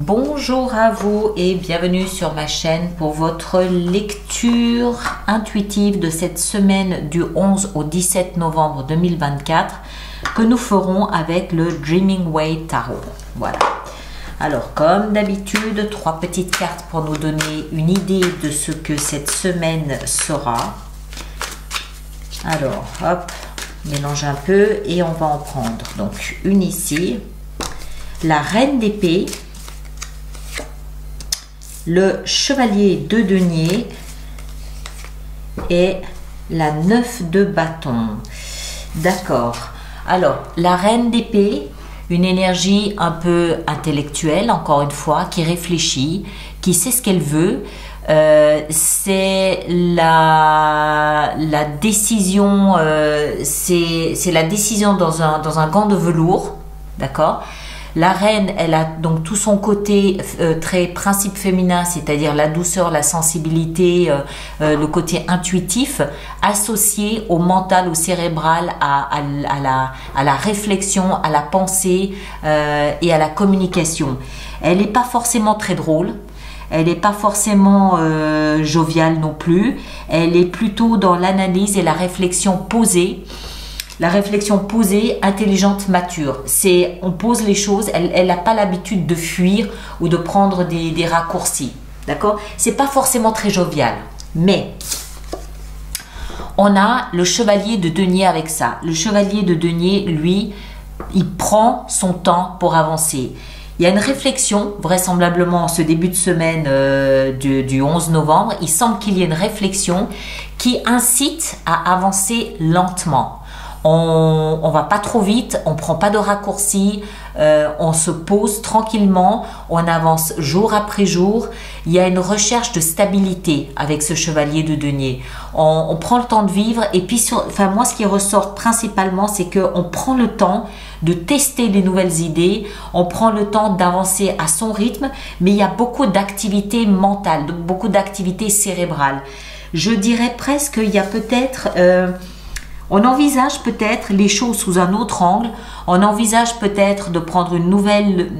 Bonjour à vous et bienvenue sur ma chaîne pour votre lecture intuitive de cette semaine du 11 au 17 novembre 2024 que nous ferons avec le Dreaming Way Tarot. Voilà. Alors comme d'habitude, 3 petites cartes pour nous donner une idée de ce que cette semaine sera. Alors hop, mélange un peu et on va en prendre. Donc une ici, la reine d'épée, le chevalier de denier et la 9 de bâton. D'accord. Alors, la reine d'épée, une énergie un peu intellectuelle, encore une fois, qui réfléchit, qui sait ce qu'elle veut. C'est la décision, c'est la décision dans un gant de velours, d'accord. La reine, elle a donc tout son côté très principe féminin, c'est-à-dire la douceur, la sensibilité, le côté intuitif, associé au mental, au cérébral, à la réflexion, à la pensée et à la communication. Elle n'est pas forcément très drôle. Elle n'est pas forcément joviale non plus. Elle est plutôt dans l'analyse et la réflexion posée. La réflexion posée, intelligente, mature. On pose les choses, elle n'a pas l'habitude de fuir ou de prendre des raccourcis. D'accord? C'est pas forcément très jovial. Mais on a le chevalier de denier avec ça. Le chevalier de denier, lui, il prend son temps pour avancer. Il y a une réflexion, vraisemblablement en ce début de semaine du 11 novembre, il semble qu'il y ait une réflexion qui incite à avancer lentement. On va pas trop vite, on prend pas de raccourcis, on se pose tranquillement, on avance jour après jour. Il y a une recherche de stabilité avec ce chevalier de denier. On prend le temps de vivre et puis, moi ce qui ressort principalement, c'est qu'on prend le temps de tester des nouvelles idées, on prend le temps d'avancer à son rythme, mais il y a beaucoup d'activités mentales, beaucoup d'activités cérébrales. Je dirais presque qu'il y a peut-être... on envisage peut-être les choses sous un autre angle, on envisage peut-être de prendre une nouvelle,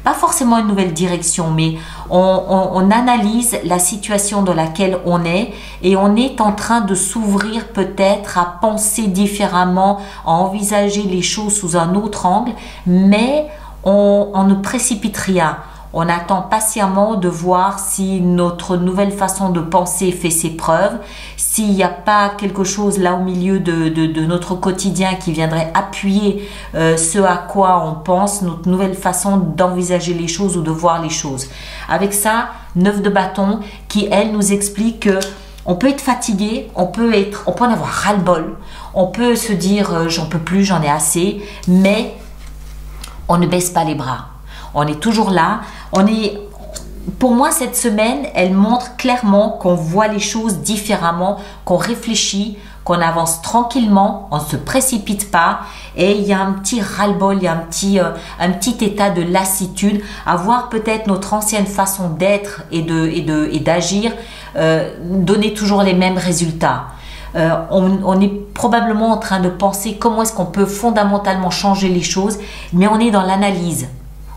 pas forcément une nouvelle direction, mais on analyse la situation dans laquelle on est et on est en train de s'ouvrir peut-être à penser différemment, à envisager les choses sous un autre angle, mais on ne précipite rien. On attend patiemment de voir si notre nouvelle façon de penser fait ses preuves, s'il n'y a pas quelque chose là au milieu de notre quotidien qui viendrait appuyer ce à quoi on pense, notre nouvelle façon d'envisager les choses ou de voir les choses. Avec ça, 9 de bâton qui, elle, nous explique que on peut être fatigué, on peut en avoir ras-le-bol, on peut se dire j'en peux plus, j'en ai assez, mais on ne baisse pas les bras. On est toujours là. Pour moi, cette semaine, elle montre clairement qu'on voit les choses différemment, qu'on réfléchit, qu'on avance tranquillement, on ne se précipite pas et il y a un petit ras-le-bol, il y a un petit état de lassitude à voir peut-être notre ancienne façon d'être et d'agir donner toujours les mêmes résultats. On est probablement en train de penser comment est-ce qu'on peut fondamentalement changer les choses, mais on est dans l'analyse.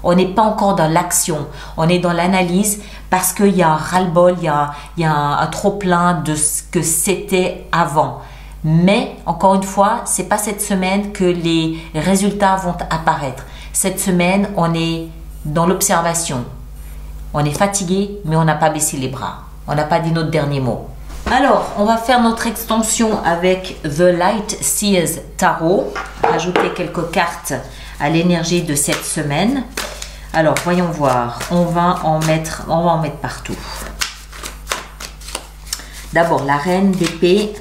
On n'est pas encore dans l'action, on est dans l'analyse parce qu'il y a un ras-le-bol, il y a un trop-plein de ce que c'était avant. Mais, encore une fois, ce n'est pas cette semaine que les résultats vont apparaître. Cette semaine, on est dans l'observation. On est fatigué, mais on n'a pas baissé les bras. On n'a pas dit notre dernier mot. Alors, on va faire notre extension avec The Light Seers Tarot. Rajouter quelques cartes à l'énergie de cette semaine. Alors, voyons voir. On va en mettre partout. D'abord, la reine d'épée.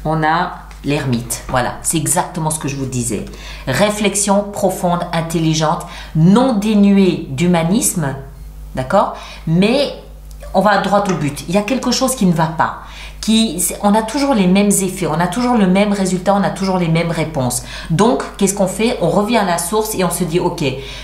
On a l'ermite. Voilà, c'est exactement ce que je vous disais. Réflexion profonde, intelligente, non dénuée d'humanisme. D'accord? Mais on va droit au but. Il y a quelque chose qui ne va pas. On a toujours les mêmes effets, on a toujours le même résultat, on a toujours les mêmes réponses. Donc, qu'est-ce qu'on fait? On revient à la source et on se dit, ok,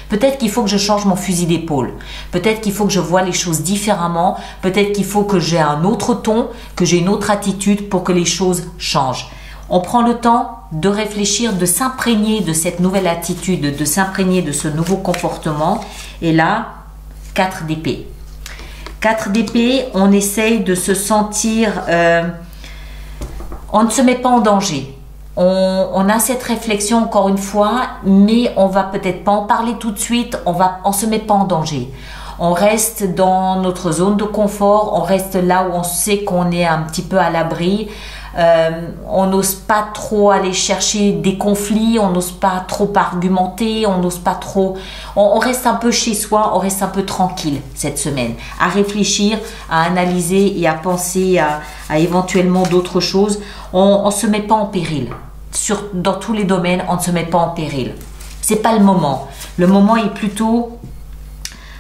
peut-être qu'il faut que je change mon fusil d'épaule. Peut-être qu'il faut que je vois les choses différemment. Peut-être qu'il faut que j'ai un autre ton, que j'ai une autre attitude pour que les choses changent. On prend le temps de réfléchir, de s'imprégner de cette nouvelle attitude, de s'imprégner de ce nouveau comportement. Et là, 4 d'épée. 4 d'épée, on essaye de se sentir... on ne se met pas en danger. On a cette réflexion encore une fois, mais on va peut-être pas en parler tout de suite, on se met pas en danger. On reste dans notre zone de confort, on reste là où on sait qu'on est un petit peu à l'abri. On n'ose pas trop aller chercher des conflits, on n'ose pas trop argumenter, on n'ose pas trop... On reste un peu chez soi, on reste un peu tranquille cette semaine, à réfléchir, à analyser et à penser à éventuellement d'autres choses. On ne se met pas en péril. Dans tous les domaines, on ne se met pas en péril. C'est pas le moment. Le moment est plutôt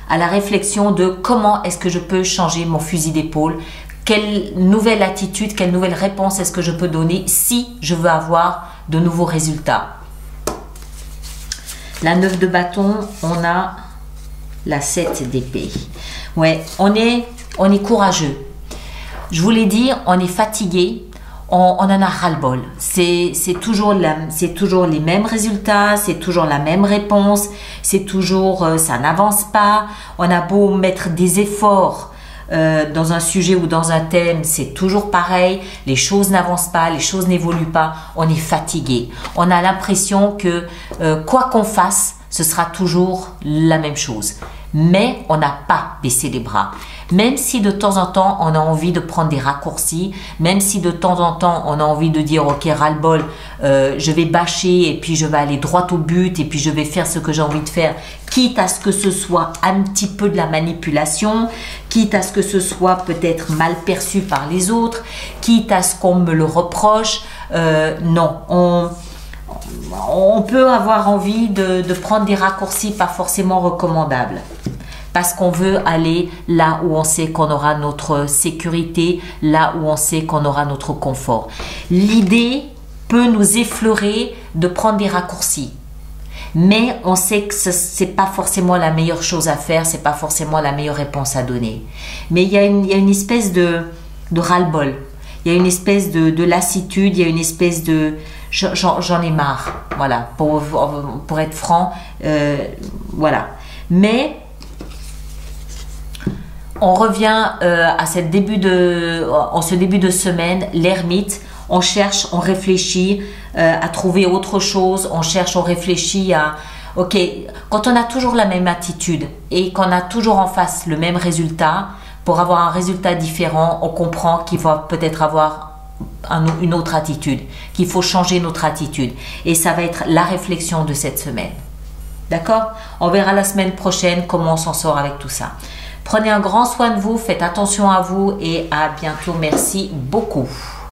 à la réflexion de comment est-ce que je peux changer mon fusil d'épaule, quelle nouvelle attitude, quelle nouvelle réponse est-ce que je peux donner si je veux avoir de nouveaux résultats. La 9 de bâton, on a la 7 d'épée. Ouais, on est courageux. Je vous l'ai dit, on est fatigué. On en a ras-le-bol. C'est toujours les mêmes résultats, c'est toujours la même réponse, c'est toujours ça n'avance pas. On a beau mettre des efforts dans un sujet ou dans un thème, c'est toujours pareil. Les choses n'avancent pas, les choses n'évoluent pas. On est fatigué. On a l'impression que quoi qu'on fasse, ce sera toujours la même chose. Mais on n'a pas baissé les bras. Même si de temps en temps, on a envie de prendre des raccourcis, même si de temps en temps, on a envie de dire « Ok, ras-le-bol, je vais bâcher et puis je vais aller droit au but et puis je vais faire ce que j'ai envie de faire, quitte à ce que ce soit un petit peu de la manipulation, quitte à ce que ce soit peut-être mal perçu par les autres, quitte à ce qu'on me le reproche. Non, on peut avoir envie de prendre des raccourcis pas forcément recommandables. Parce qu'on veut aller là où on sait qu'on aura notre sécurité, là où on sait qu'on aura notre confort. L'idée peut nous effleurer de prendre des raccourcis. Mais on sait que ce n'est pas forcément la meilleure chose à faire, ce n'est pas forcément la meilleure réponse à donner. Mais il y a une espèce de ras-le-bol. Il y a une espèce de lassitude, il y a une espèce de... J'en ai marre, voilà, pour être franc, voilà. Mais... on revient à ce début de semaine, l'ermite, on cherche, on réfléchit à trouver autre chose, on cherche, on réfléchit à... Ok, quand on a toujours la même attitude et qu'on a toujours en face le même résultat, pour avoir un résultat différent, on comprend qu'il faut peut-être avoir une autre attitude, qu'il faut changer notre attitude. Et ça va être la réflexion de cette semaine. D'accord? On verra la semaine prochaine comment on s'en sort avec tout ça. Prenez un grand soin de vous, faites attention à vous et à bientôt. Merci beaucoup.